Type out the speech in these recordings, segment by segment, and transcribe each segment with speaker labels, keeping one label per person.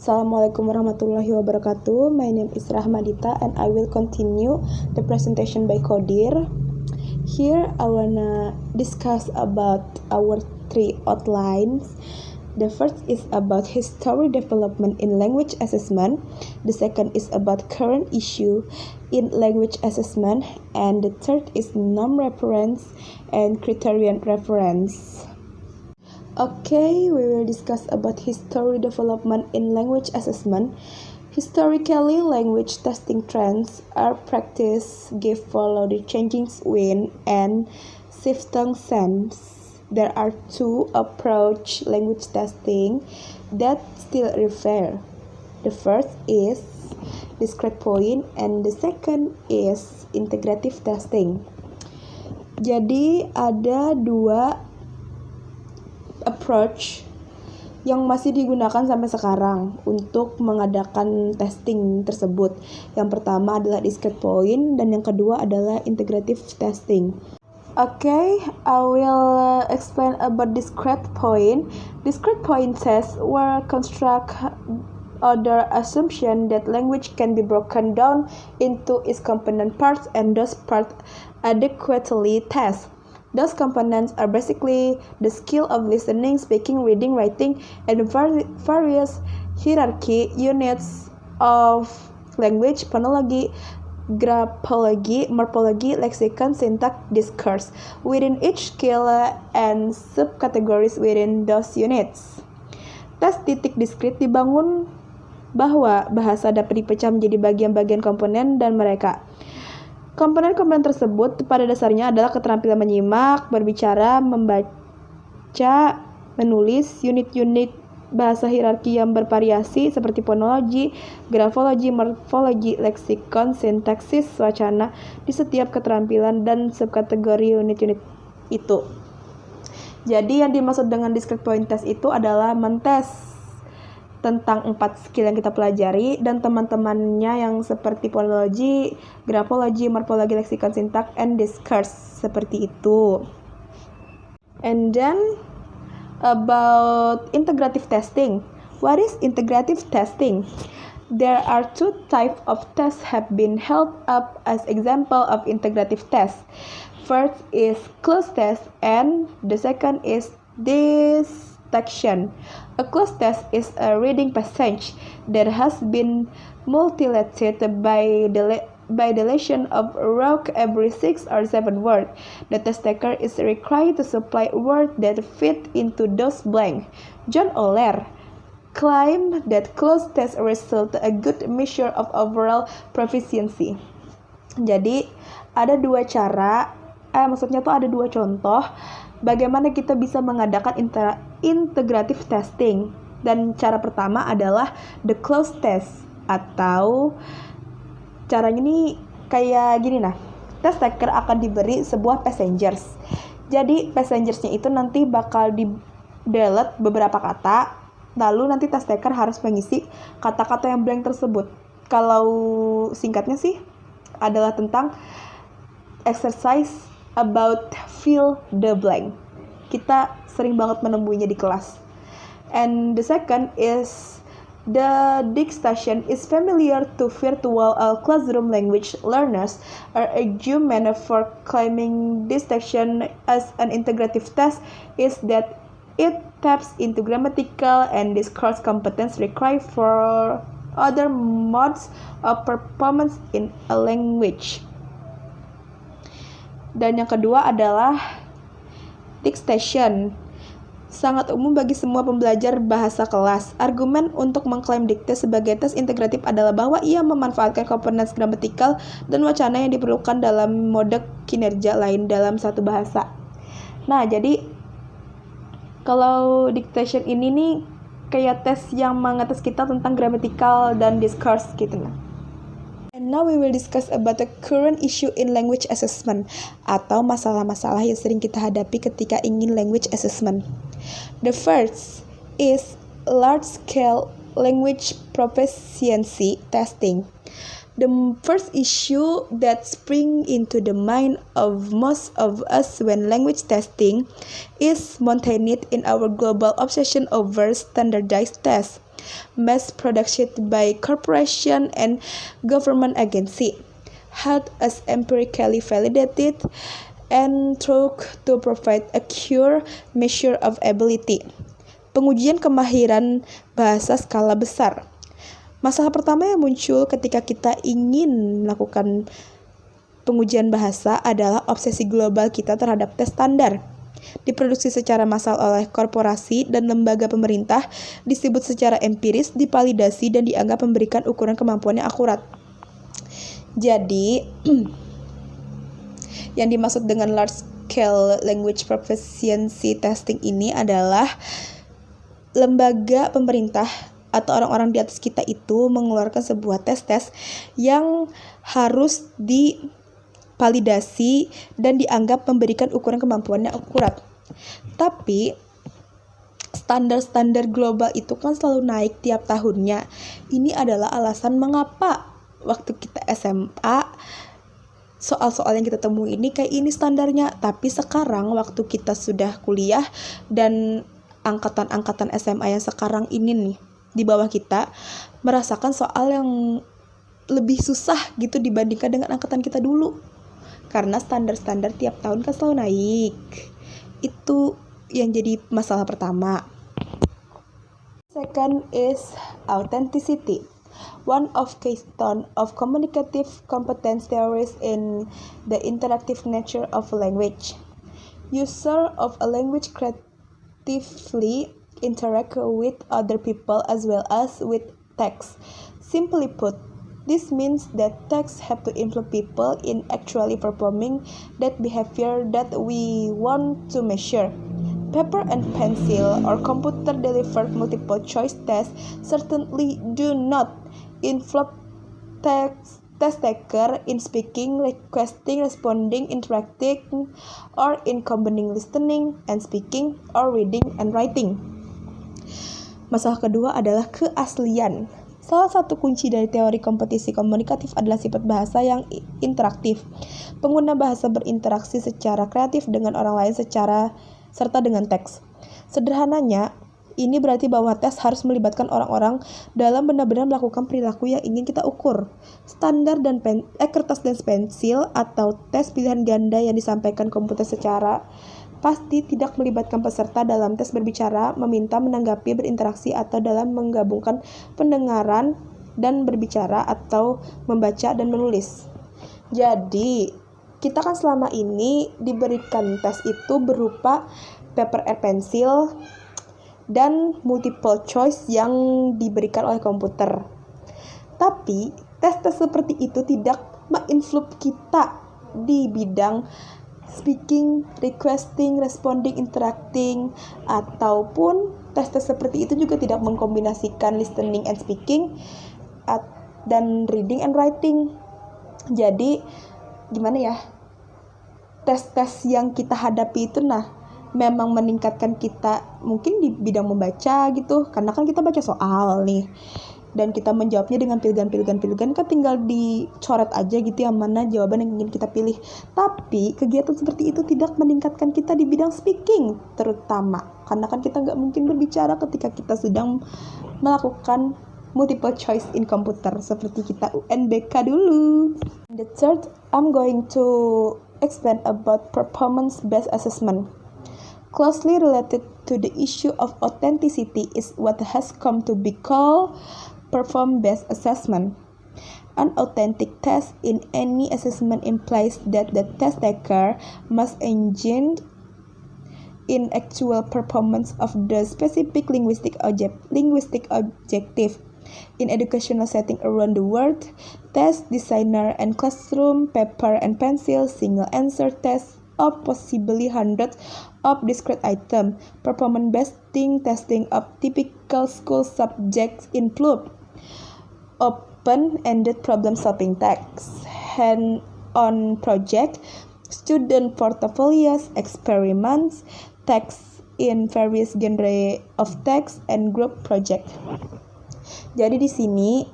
Speaker 1: Assalamualaikum warahmatullahi wabarakatuh. My name is Rahmadita and I will continue the presentation by Qadir. Here I wanna discuss about our three outlines. The first is about history development in language assessment. The second is about current issue in language assessment. And the third is norm reference and criterion reference. Okay, we will discuss about history development in language assessment. Historically, language testing trends are practiced give follow the changing wind and shifting sands. There are two approach language testing that still refer. The first is discrete point and the second is integrative testing. Jadi ada dua approach yang masih digunakan sampai sekarang untuk mengadakan testing tersebut. Yang pertama adalah discrete point dan yang kedua adalah integrative testing. Okay, I will explain about discrete point. Discrete point tests were construct other assumption that language can be broken down into its component parts and those parts adequately test. Those components are basically the skill of listening, speaking, reading, writing, and various hierarchy units of language, phonology, graphology, morphology, lexicon, syntax, discourse, within each skill and subcategories within those units. Tes titik diskrit dibangun bahwa bahasa dapat dipecah menjadi bagian-bagian komponen dan mereka. Komponen-komponen tersebut pada dasarnya adalah keterampilan menyimak, berbicara, membaca, menulis, unit-unit bahasa hierarki yang bervariasi seperti fonologi, grafologi, morfologi, leksikon, sintaksis, wacana di setiap keterampilan dan subkategori unit-unit itu. Jadi yang dimaksud dengan discrete point test itu adalah mentes tentang 4 skill yang kita pelajari dan teman-temannya yang seperti fonologi, grafologi, morfologi, leksikon, syntax, and discourse seperti itu. And then about integrative testing. What is integrative testing? There are two types of tests have been held up as example of integrative tests. First is cloze test and the second is dissection. A cloze test is a reading passage that has been mutilated by deletion of rock every 6 or 7 words. The test taker is required to supply words that fit into those blanks. John Euler claimed that cloze test result a good measure of overall proficiency. Jadi ada dua cara, maksudnya tuh ada dua contoh bagaimana kita bisa mengadakan integrative testing. Dan cara pertama adalah the cloze test, atau caranya ini kayak gini nah. Test taker akan diberi sebuah passengers. Jadi passengersnya itu nanti bakal di-delete beberapa kata, lalu nanti test taker harus mengisi kata-kata yang blank tersebut. Kalau singkatnya sih adalah tentang exercise about fill the blank. Kita sering banget menemuinya di kelas. And the second is the dissection is familiar to virtual classroom language learners. Our argument for claiming dissection as an integrative test is that it taps into grammatical and discourse competence required for other modes of performance in a language. Dan yang kedua adalah dictation. Sangat umum bagi semua pembelajar bahasa kelas. Argumen untuk mengklaim dikte sebagai tes integratif adalah bahwa ia memanfaatkan komponen gramatikal dan wacana yang diperlukan dalam mode kinerja lain dalam satu bahasa. Nah, jadi kalau dictation ini nih kayak tes yang mengetes kita tentang gramatikal dan discourse gitu nah. And now we will discuss about the current issue in language assessment, atau masalah-masalah yang sering kita hadapi ketika ingin language assessment. The first is large-scale language proficiency testing. The first issue that springs into the mind of most of us when language testing is maintained in our global obsession over standardized tests. mass production by corporation and government agency, held as empirically validated, and thought to provide a accurate measure of ability. Pengujian kemahiran bahasa skala besar. Masalah pertama yang muncul ketika kita ingin melakukan pengujian bahasa adalah obsesi global kita terhadap tes standar. Diproduksi secara massal oleh korporasi dan lembaga pemerintah, disebut secara empiris, divalidasi, dan dianggap memberikan ukuran kemampuan yang akurat. Jadi, yang dimaksud dengan large scale language proficiency testing ini adalah lembaga pemerintah atau orang-orang di atas kita itu mengeluarkan sebuah tes-tes yang harus divalidasi dan dianggap memberikan ukuran kemampuan yang akurat. Tapi standar-standar global itu kan selalu naik tiap tahunnya. Ini adalah alasan mengapa waktu kita SMA soal-soal yang kita temui ini kayak ini standarnya. Tapi sekarang waktu kita sudah kuliah dan angkatan-angkatan SMA yang sekarang ini nih di bawah kita merasakan soal yang lebih susah gitu dibandingkan dengan angkatan kita dulu. Karena standar-standar tiap tahun kan selalu naik. Itu yang jadi masalah pertama. Second is authenticity. One of keystone of communicative competence theories in the interactive nature of language. User of a language creatively interact with other people as well as with text. Simply put, this means that texts have to influence people in actually performing that behavior that we want to measure. Paper and pencil or computer-delivered multiple-choice tests certainly do not influence test taker in speaking, requesting, responding, interacting, or in combining listening and speaking, or reading and writing. Masalah kedua adalah keaslian. Salah satu kunci dari teori kompetisi komunikatif adalah sifat bahasa yang interaktif. Pengguna bahasa berinteraksi secara kreatif dengan orang lain serta dengan teks. Sederhananya, ini berarti bahwa tes harus melibatkan orang-orang dalam benar-benar melakukan perilaku yang ingin kita ukur. Standar dan kertas dan pensil atau tes pilihan ganda yang disampaikan komputer secara pasti tidak melibatkan peserta dalam tes berbicara, meminta, menanggapi, berinteraksi, atau dalam menggabungkan pendengaran dan berbicara atau membaca dan menulis. Jadi, kita kan selama ini diberikan tes itu berupa paper and pencil dan multiple choice yang diberikan oleh komputer. Tapi, tes-tes seperti itu tidak menginfluence kita di bidang speaking, requesting, responding, interacting, ataupun tes-tes seperti itu juga tidak mengkombinasikan listening and speaking dan reading and writing. Jadi gimana ya, tes-tes yang kita hadapi itu memang meningkatkan kita mungkin di bidang membaca gitu, karena kan kita baca soal nih dan kita menjawabnya dengan pilihan-pilihan kan tinggal dicoret aja gitu yang mana jawaban yang ingin kita pilih. Tapi kegiatan seperti itu tidak meningkatkan kita di bidang speaking terutama, karena kan kita nggak mungkin berbicara ketika kita sedang melakukan multiple choice in computer seperti kita UNBK dulu. The third, I'm going to explain about performance-based assessment. Closely related to the issue of authenticity is what has come to be called performance-based assessment. An authentic test in any assessment implies that the test taker must engage in actual performance of the specific linguistic objective. In educational setting around the world, test designer and classroom, paper and pencil, single answer tests of possibly hundreds of discrete items. Performance-based testing of typical school subjects include open-ended problem-solving tasks, hand-on project, student portfolios, experiments, text in various genre of text, and group project. Jadi di sini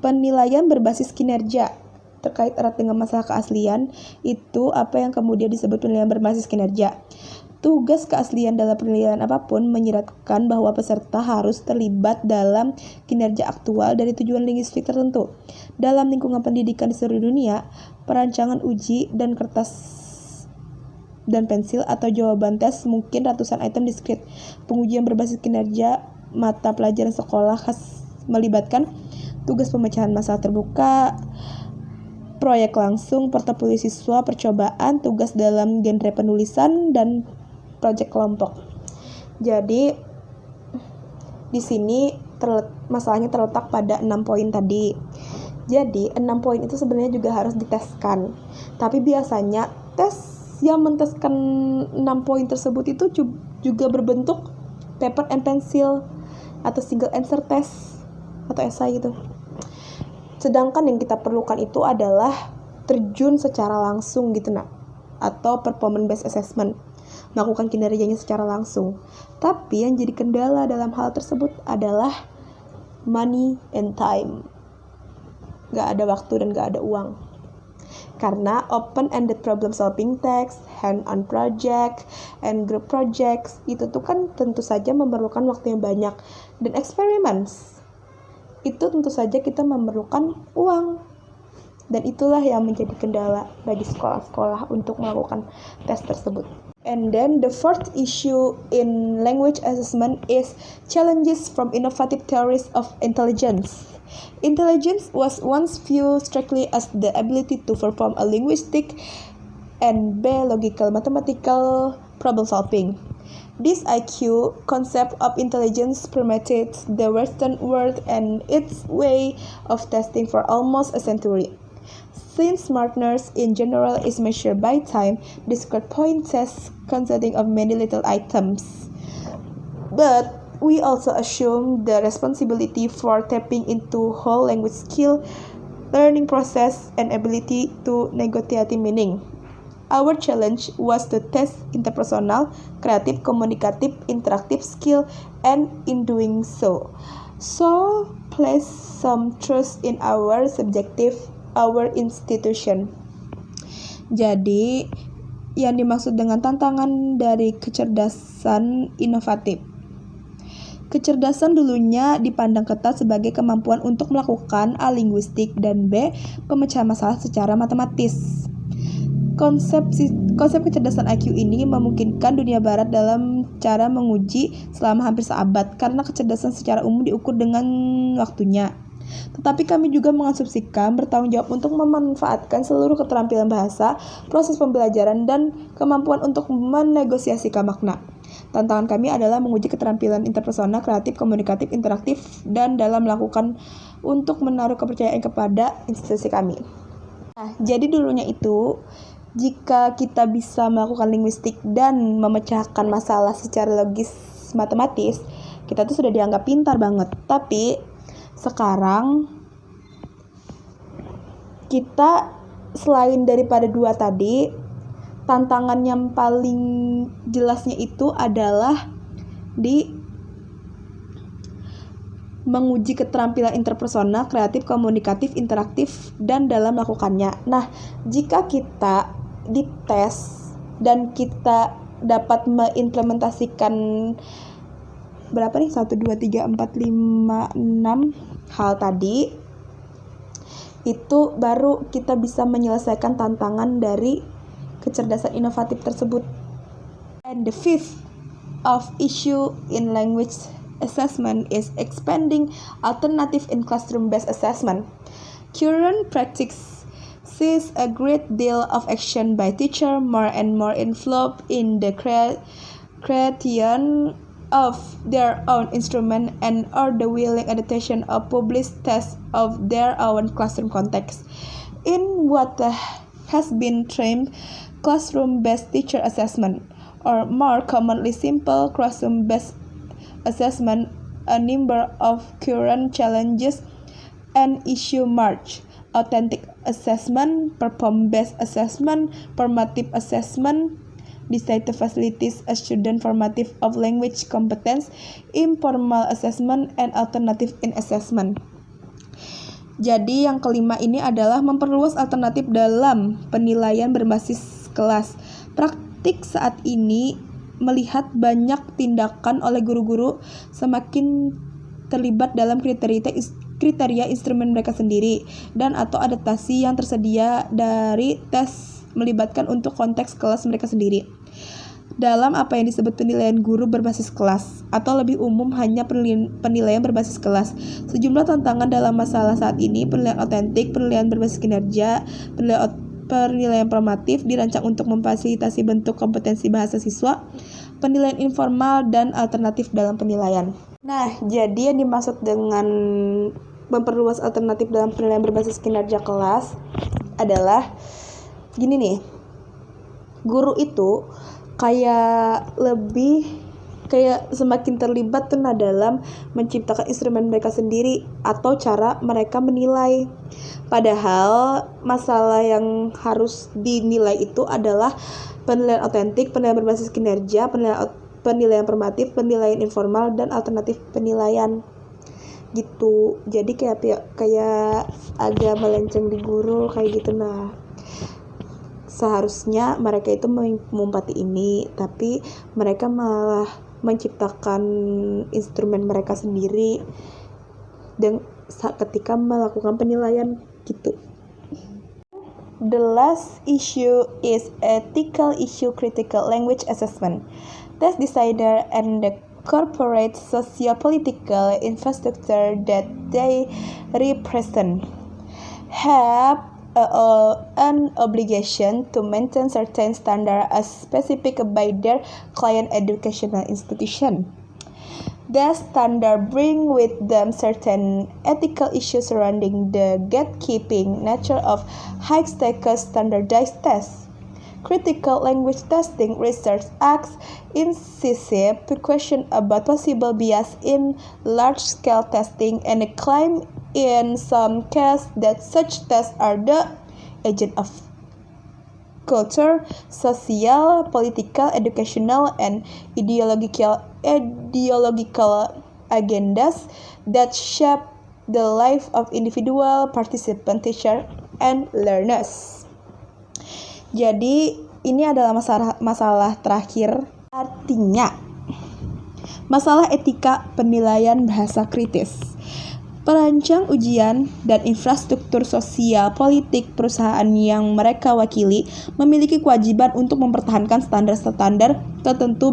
Speaker 1: penilaian berbasis kinerja terkait erat dengan masalah keaslian itu apa yang kemudian disebut penilaian berbasis kinerja. Tugas keaslian dalam penilaian apapun menyiratkan bahwa peserta harus terlibat dalam kinerja aktual dari tujuan linguistik tertentu. Dalam lingkungan pendidikan di seluruh dunia, perancangan uji dan kertas dan pensil atau jawaban tes mungkin ratusan item diskrit. Pengujian berbasis kinerja mata pelajaran sekolah khas melibatkan tugas pemecahan masalah terbuka, proyek langsung, portofolio siswa, percobaan, tugas dalam genre penulisan, dan proyek kelompok. Jadi di sini masalahnya terletak pada 6 poin tadi. Jadi 6 poin itu sebenarnya juga harus diteskan. Tapi biasanya tes yang menteskan 6 poin tersebut itu juga berbentuk paper and pencil atau single answer test atau esai gitu. Sedangkan yang kita perlukan itu adalah terjun secara langsung gitu atau performance based assessment, melakukan kinerjanya secara langsung. Tapi yang jadi kendala dalam hal tersebut adalah money and time. Gak ada waktu dan gak ada uang. Karena open-ended problem solving text, hand-on project, and group projects itu tuh kan tentu saja memerlukan waktu yang banyak. Dan experiments itu tentu saja kita memerlukan uang. Dan itulah yang menjadi kendala bagi sekolah-sekolah untuk melakukan tes tersebut. And then the fourth issue in language assessment is challenges from innovative theories of intelligence. Intelligence was once viewed strictly as the ability to perform a linguistic and logical mathematical problem solving. This IQ concept of intelligence permeated the Western world and its way of testing for almost a century. Since smartness in general is measured by time, discrete point tests consisting of many little items. But we also assume the responsibility for tapping into whole language skill, learning process, and ability to negotiate meaning. Our challenge was to test interpersonal, creative, communicative, interactive skill, and in doing so place some trust in our institution. Jadi, yang dimaksud dengan tantangan dari kecerdasan inovatif. Kecerdasan dulunya dipandang ketat sebagai kemampuan untuk melakukan A. linguistik dan B. pemecahan masalah secara matematis. Konsep kecerdasan IQ ini memungkinkan dunia barat dalam cara menguji selama hampir seabad karena kecerdasan secara umum diukur dengan waktunya. Tetapi kami juga mengasumsikan bertanggung jawab untuk memanfaatkan seluruh keterampilan bahasa, proses pembelajaran, dan kemampuan untuk menegosiasikan makna. Tantangan kami adalah menguji keterampilan interpersonal, kreatif, komunikatif, interaktif, dan dalam melakukan untuk menaruh kepercayaan kepada institusi kami. Nah, jadi dulunya itu, jika kita bisa melakukan linguistik dan memecahkan masalah secara logis matematis, kita tuh sudah dianggap pintar banget. Tapi sekarang kita selain daripada dua tadi, tantangan yang paling jelasnya itu adalah di menguji keterampilan interpersonal, kreatif, komunikatif, interaktif, dan dalam melakukannya. Nah, jika kita dites dan kita dapat mengimplementasikan berapa nih? 1, 2, 3, 4, 5, 6 hal tadi, itu baru kita bisa menyelesaikan tantangan dari kecerdasan inovatif tersebut. And the fifth of issue in language assessment is expanding alternative in classroom-based assessment. Current practice sees a great deal of action by teachers more and more involved in the creation of their own instrument and or the willing adaptation of published tests of their own classroom context. In what has been termed classroom-based teacher assessment, or more commonly simple classroom-based assessment, a number of current challenges and issue merge. Authentic assessment, performance-based assessment, formative assessment, designed to facilitate a student formative of language competence, informal assessment, and alternative in assessment. Jadi yang kelima ini adalah memperluas alternatif dalam penilaian berbasis kelas. Praktik saat ini melihat banyak tindakan oleh guru-guru semakin terlibat dalam kriteria instrumen mereka sendiri dan atau adaptasi yang tersedia dari tes melibatkan untuk konteks kelas mereka sendiri. Dalam apa yang disebut penilaian guru berbasis kelas atau lebih umum hanya penilaian berbasis kelas. Sejumlah tantangan dalam masalah saat ini, penilaian otentik, penilaian berbasis kinerja, penilaian formatif dirancang untuk memfasilitasi bentuk kompetensi bahasa siswa, penilaian informal, dan alternatif dalam penilaian. Nah, jadi yang dimaksud dengan memperluas alternatif dalam penilaian berbasis kinerja kelas adalah gini nih, guru itu kayak semakin terlibat tuh dalam menciptakan instrumen mereka sendiri atau cara mereka menilai. Padahal masalah yang harus dinilai itu adalah penilaian otentik, penilaian berbasis kinerja, penilaian formatif, penilaian informal, dan alternatif penilaian gitu. Jadi kayak agak melenceng di guru kayak gitu. Nah, seharusnya mereka itu mengumpati ini, tapi mereka malah menciptakan instrumen mereka sendiri dan ketika melakukan penilaian gitu. The last issue is ethical issue, critical language assessment. Test decider and the corporate socio-political infrastructure that they represent have an obligation to maintain certain standards as specified by their client educational institution. The standards bring with them certain ethical issues surrounding the gatekeeping nature of high-stakes standardized tests. Critical language testing research asks incisive questions about possible bias in large-scale testing and claim in some cases that such tests are the agent of culture, social, political, educational, and ideological agendas that shape the life of individual participant, teacher, and learners. Jadi ini adalah masalah terakhir, artinya masalah etika penilaian bahasa kritis. Perancang ujian dan infrastruktur sosial politik perusahaan yang mereka wakili memiliki kewajiban untuk mempertahankan standar-standar tertentu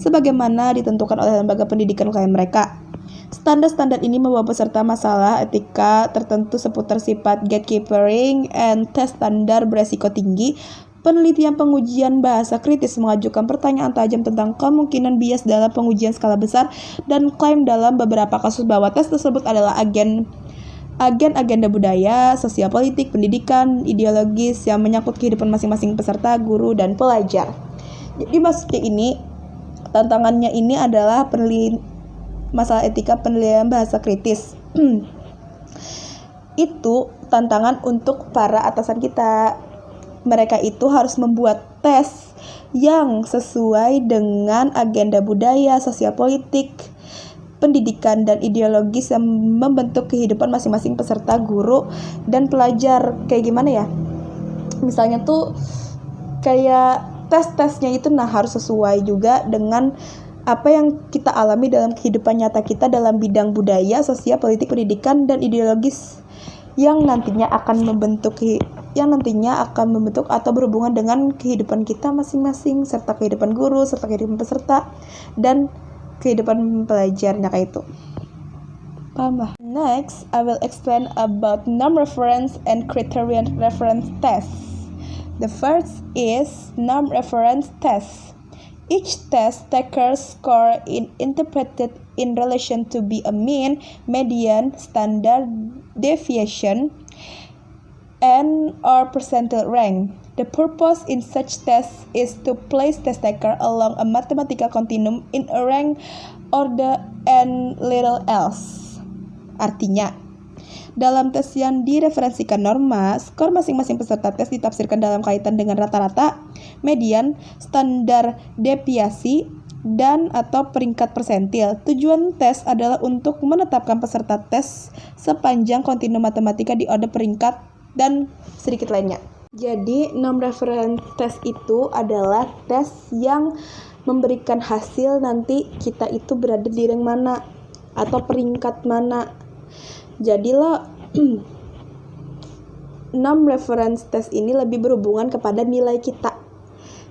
Speaker 1: sebagaimana ditentukan oleh lembaga pendidikan klien mereka. Standar-standar ini membawa beserta masalah etika tertentu seputar sifat gatekeeping and tes standar beresiko tinggi. Penelitian pengujian bahasa kritis mengajukan pertanyaan tajam tentang kemungkinan bias dalam pengujian skala besar dan klaim dalam beberapa kasus bahwa tes tersebut adalah agenda budaya, sosial politik, pendidikan, ideologis yang menyangkut kehidupan masing-masing peserta, guru, dan pelajar. Jadi maksudnya ini, tantangannya ini adalah masalah etika penilaian bahasa kritis. Itu tantangan untuk para atasan kita. Mereka itu harus membuat tes yang sesuai dengan agenda budaya, sosial politik, pendidikan, dan ideologis yang membentuk kehidupan masing-masing peserta, guru, dan pelajar. Kayak gimana ya? Misalnya tuh kayak tes-tesnya itu harus sesuai juga dengan apa yang kita alami dalam kehidupan nyata kita dalam bidang budaya, sosial, politik, pendidikan, dan ideologis yang nantinya akan membentuk atau berhubungan dengan kehidupan kita masing-masing, serta kehidupan guru, serta kehidupan peserta, dan kehidupan pelajarnya kayak itu. Paham lah? Next, I will explain about norm reference and criterion reference tests. The first is norm reference test. Each test taker's score is interpreted in relation to be a mean, median, standard deviation, and or percentile rank. The purpose in such tests is to place test taker along a mathematical continuum in a rank order and little else. Artinya, dalam tes yang direferensikan norma, skor masing-masing peserta tes ditafsirkan dalam kaitan dengan rata-rata, median, standar deviasi, dan atau peringkat persentil. Tujuan tes adalah untuk menetapkan peserta tes sepanjang kontinum matematika di order peringkat dan sedikit lainnya. Jadi, norm reference test itu adalah tes yang memberikan hasil nanti kita itu berada di rank mana atau peringkat mana. Jadilah norm reference test ini lebih berhubungan kepada nilai kita,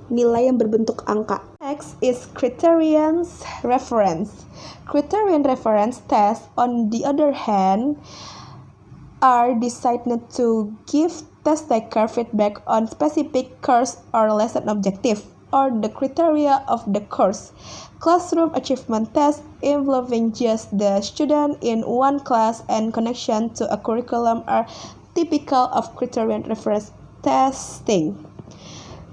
Speaker 1: nilai yang berbentuk angka. Next is criterion reference. Criterion reference test, on the other hand, are designed to give test taker feedback on specific course or lesson objective or the criteria of the course. Classroom achievement tests involving just the student in one class and connection to a curriculum are typical of criterion reference testing.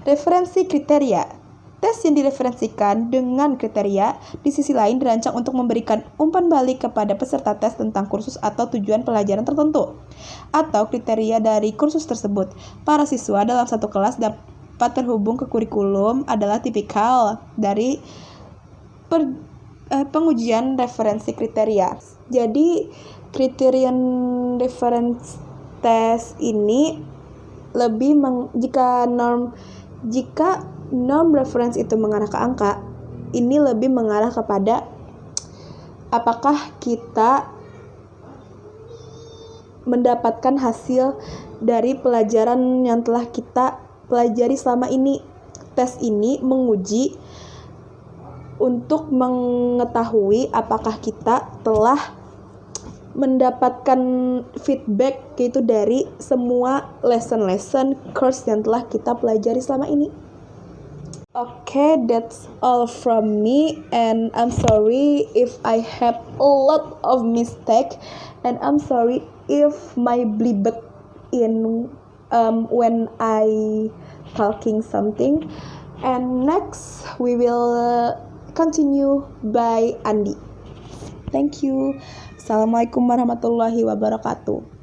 Speaker 1: Referensi kriteria. Tes yang direferensikan dengan kriteria di sisi lain dirancang untuk memberikan umpan balik kepada peserta tes tentang kursus atau tujuan pelajaran tertentu atau kriteria dari kursus tersebut. Para siswa dalam satu kelas dapat terhubung ke kurikulum adalah tipikal dari pengujian referensi kriteria. Jadi criterion reference test ini lebih jika norm reference itu mengarah ke angka, ini lebih mengarah kepada apakah kita mendapatkan hasil dari pelajaran yang telah kita pelajari selama ini. Tes ini menguji untuk mengetahui apakah kita telah mendapatkan feedback itu dari semua lesson course yang telah kita pelajari selama ini. Okay, that's all from me, and I'm sorry if I have a lot of mistake, and I'm sorry if my blibet in when I talking something. And next we will continue by Andi. Thank you. Assalamualaikum warahmatullahi wabarakatuh.